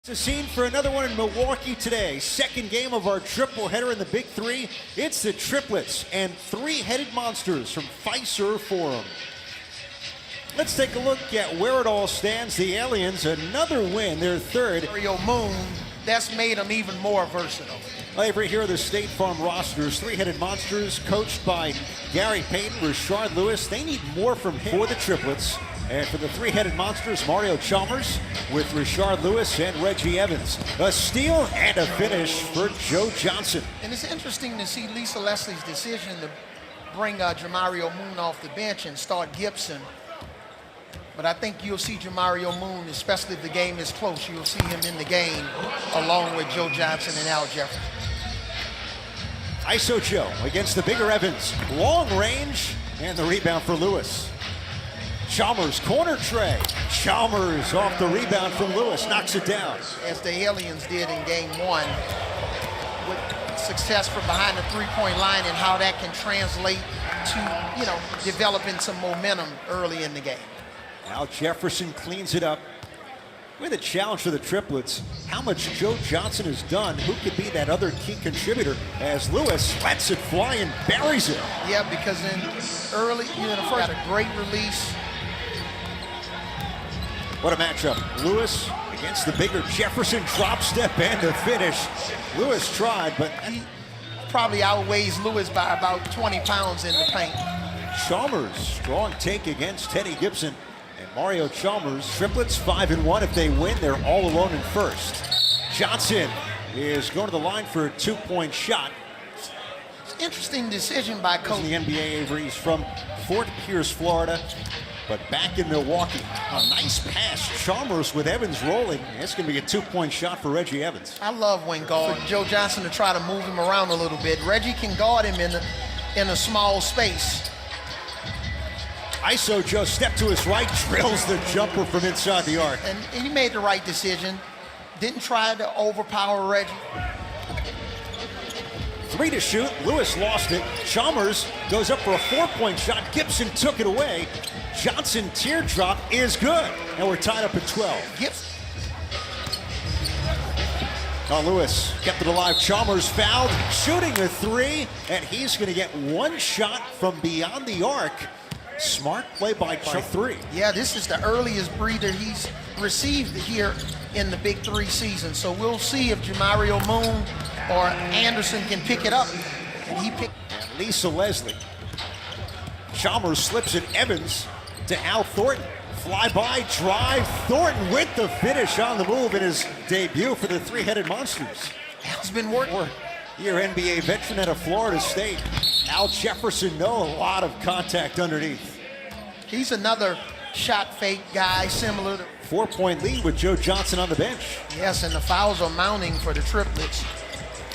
It's a scene for another one in Milwaukee today. Second game of our triple header in the Big Three. It's the Triplets and three-headed monsters from Fiserv Forum. Let's take a look at where it all stands. The Aliens, another win, their third. Moon, that's made them even more versatile. Over here are the State Farm rosters. Three-headed monsters coached by Gary Payton, Rashard Lewis. They need more from him for the Triplets. And for the three-headed monsters, Mario Chalmers with Rashard Lewis and Reggie Evans. A steal and a finish for Joe Johnson. And it's interesting to see Lisa Leslie's decision to bring Jamario Moon off the bench and start Gibson. But I think you'll see Jamario Moon, especially if the game is close, you'll see him in the game along with Joe Johnson and Al Jefferson. ISO Joe against the bigger Evans. Long range and the rebound for Lewis. Chalmers, corner tray. Chalmers off the rebound from Lewis, knocks it down. As the Aliens did in game one, with success from behind the three-point line and how that can translate to, developing some momentum early in the game. Now Jefferson cleans it up. With a challenge for the Triplets, how much Joe Johnson has done, who could be that other key contributor as Lewis lets it fly and buries it. Yeah, because in early, the first, a great release. What a matchup. Lewis against the bigger Jefferson, drop step and a finish. Lewis tried, but he probably outweighs Lewis by about 20 pounds in the paint. Chalmers, strong take against Teddy Gibson. And Mario Chalmers, Triplets 5-1. If they win, they're all alone in first. Johnson is going to the line for a two-point shot. Interesting decision by coach. In the NBA, Avery, he's from Fort Pierce, Florida, but back in Milwaukee. A nice pass. Chalmers with Evans rolling. It's going to be a two-point shot for Reggie Evans. I love when for Joe Johnson to try to move him around a little bit. Reggie can guard him in a small space. ISO Joe, step to his right, drills the jumper from inside the arc. And he made the right decision. Didn't try to overpower Reggie. Three to shoot. Lewis lost it. Chalmers goes up for a four-point shot. Gibson took it away. Johnson teardrop is good. And we're tied up at 12. Gibson. Lewis kept it alive. Chalmers fouled, shooting a three, and he's going to get one shot from beyond the arc. Smart play by three. Yeah, this is the earliest breather he's received here in the Big Three season. So we'll see if Jamario Moon or Anderson can pick it up. And he picked. And Lisa Leslie. Chalmers slips it. Evans to Al Thornton. Fly by, drive. Thornton with the finish on the move in his debut for the three-headed monsters. Al's been working. Year NBA veteran out of Florida State. Al Jefferson, a lot of contact underneath. He's another shot fake guy, similar to. 4-point lead with Joe Johnson on the bench. Yes, and the fouls are mounting for the Triplets.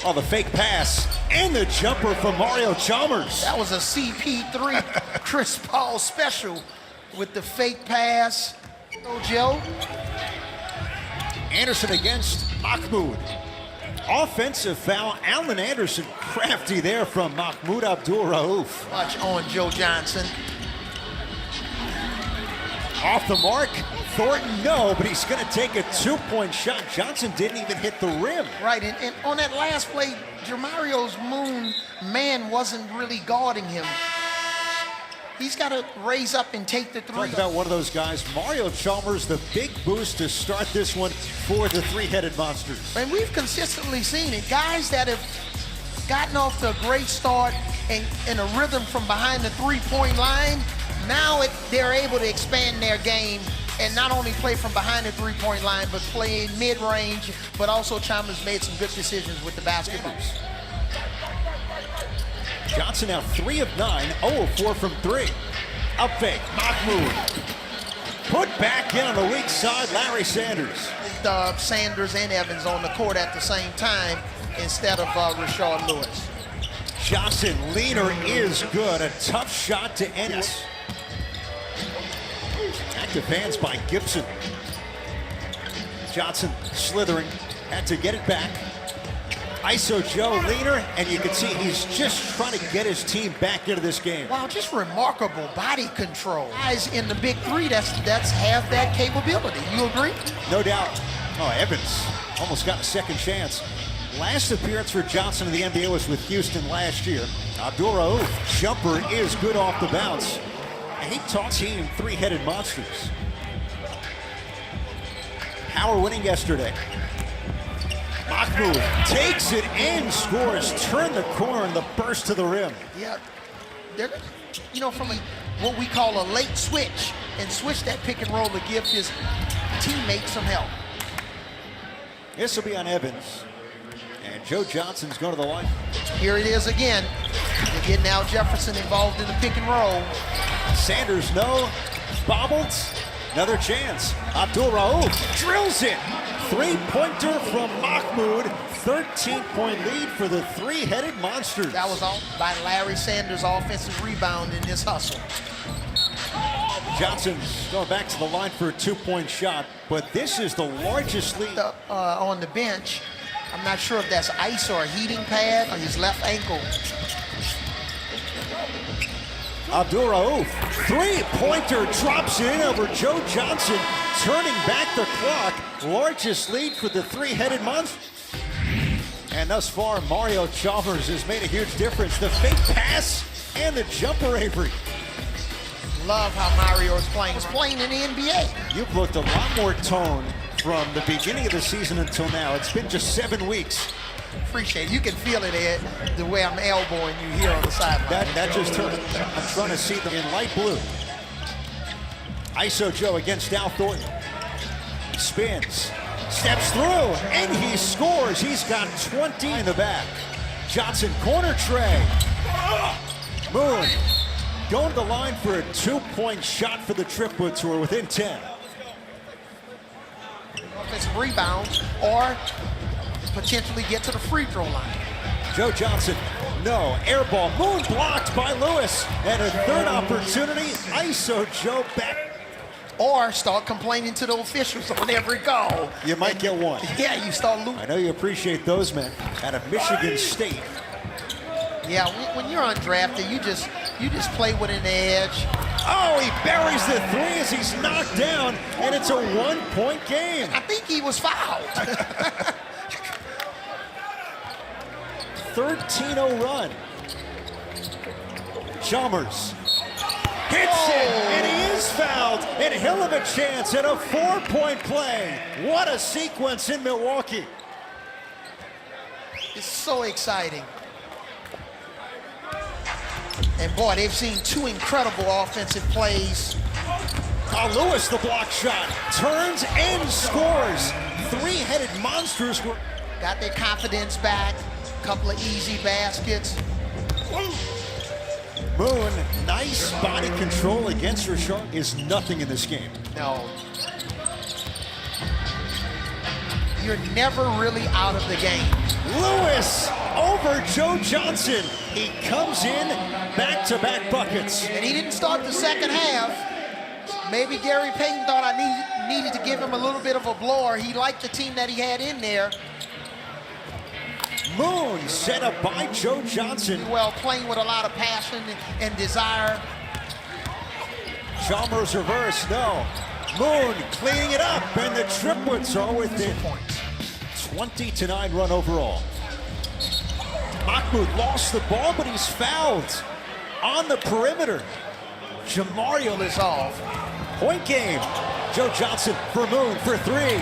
Oh, the fake pass and the jumper from Mario Chalmers. That was a CP3 Chris Paul special with the fake pass. Joe. Anderson against Mahmoud. Offensive foul. Allen Anderson, crafty there from Mahmoud Abdul-Rauf. Much on Joe Johnson. Off the mark. Thornton, no, but he's going to take a two-point shot. Johnson didn't even hit the rim. Right, and on that last play, Jamario's Moon man wasn't really guarding him. He's got to raise up and take the three. Talk about one of those guys, Mario Chalmers, the big boost to start this one for the three-headed monsters. And we've consistently seen it. Guys that have gotten off to a great start and in a rhythm from behind the three-point line, now they're able to expand their game and not only play from behind the three-point line, but play mid-range, but also Chalmers made some good decisions with the basketballs. Johnson now 3 of 9, 0 of 4 from 3. Up fake, Mahmoud. Put back in on the weak side, Larry Sanders. Sanders and Evans on the court at the same time instead of Rashard Lewis. Johnson, leaner is good. A tough shot to end it. Active hands by Gibson. Johnson slithering, had to get it back. ISO Joe leaner, and you can see he's just trying to get his team back into this game. Wow, just remarkable body control. Guys in the Big Three, that's have that capability. You agree? No doubt. Oh, Evans almost got a second chance. Last appearance for Johnson in the NBA was with Houston last year. Abdul-Rauf jumper is good off the bounce. And he taught team three-headed monsters. Power winning yesterday. Mahmoud takes it and scores. Turn the corner and the burst to the rim. Yeah, they're, you know, from what we call a late switch, and switch that pick and roll to give his teammates some help. This will be on Evans. And Joe Johnson's going to the line. Here it is again. They're getting Al Jefferson involved in the pick and roll. Sanders, no. Bobbled. Another chance. Abdul-Rauf drills it. Three-pointer from Mahmoud. 13-point lead for the three-headed monsters. That was all by Larry Sanders' offensive rebound in this hustle. Johnson's going back to the line for a two-point shot, but this is the largest lead. On the bench, I'm not sure if that's ice or a heating pad on his left ankle. Abdul-Rauf, three-pointer, drops in over Joe Johnson, turning back the clock. Largest lead for the three-headed monster. And thus far, Mario Chalmers has made a huge difference. The fake pass and the jumper, Avery. Love how Mario is playing. He's playing in the NBA. You've looked a lot more toned from the beginning of the season until now. It's been just 7 weeks. Appreciate it. You can feel it, Ed, the way I'm elbowing you here on the sideline. That just hurt. I'm trying to see them in light blue. ISO Joe against Al Thornton. Spins, steps through, and he scores. He's got 20 in the back. Johnson, corner tray. Moon going to the line for a two-point shot for the Triplets, who are within 10. Offensive rebounds, or potentially get to the free throw line. Joe Johnson, no, air ball. Moon blocked by Lewis, and a third opportunity. ISO Joe back. Or start complaining to the officials on every goal. You might get one. Yeah, you start losing. I know you appreciate those men out of Michigan State. Yeah, when you're undrafted, you just play with an edge. Oh, he buries the three as he's knocked down, and it's a one-point game. I think he was fouled. 13-0 run. Chalmers hits it, and he is fouled. And hell of a chance at a four-point play. What a sequence in Milwaukee. It's so exciting. And boy, they've seen two incredible offensive plays. Lewis, the block shot, turns and scores. Three-headed monsters were... Got their confidence back. Couple of easy baskets. Moon, nice body control against Rashard is nothing in this game. No. You're never really out of the game. Lewis over Joe Johnson. He comes in, back-to-back buckets. And he didn't start the second half. Maybe Gary Payton thought I needed to give him a little bit of a blower. He liked the team that he had in there. Moon set up by Joe Johnson. Well, playing with a lot of passion and desire. Chalmers reverse, no. Moon cleaning it up, and the Triplets are within 20-9 run overall. Mahmoud lost the ball, but he's fouled on the perimeter. Jamario is off. Point game. Joe Johnson for Moon for three.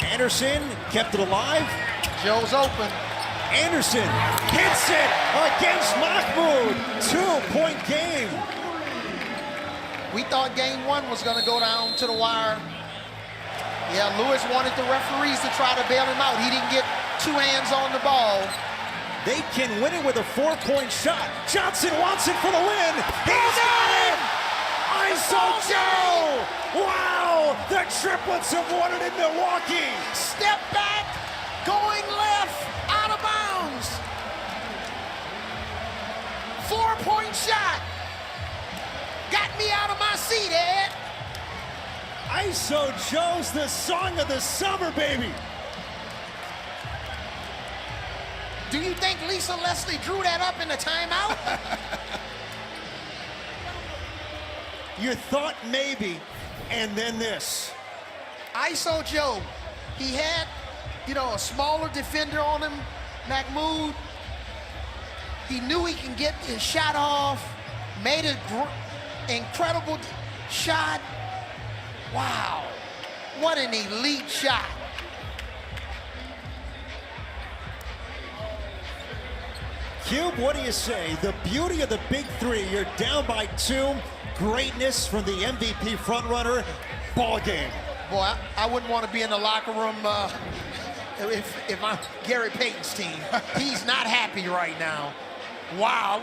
Anderson kept it alive. Joe's open. Anderson hits it against Mahmoud. Two-point game. We thought game one was going to go down to the wire. Yeah, Lewis wanted the referees to try to bail him out. He didn't get two hands on the ball. They can win it with a four-point shot. Johnson wants it for the win. He's got it! ISO Joe! Wow! The Triplets have won it in Milwaukee. Step back, going left, out of bounds. Four-point shot. Got me out of my seat, Ed. ISO Joe's the song of the summer, baby. Do you think Lisa Leslie drew that up in a timeout? You thought maybe, and then this. ISO Joe, he had, you know, a smaller defender on him, Mahmoud. He knew he can get his shot off, made an incredible shot. Wow, what an elite shot. Cube, what do you say? The beauty of the big three, you're down by 2. Greatness from the MVP frontrunner. Ball game. Boy, I wouldn't want to be in the locker room if I'm Gary Payton's team. He's not happy right now. Wow.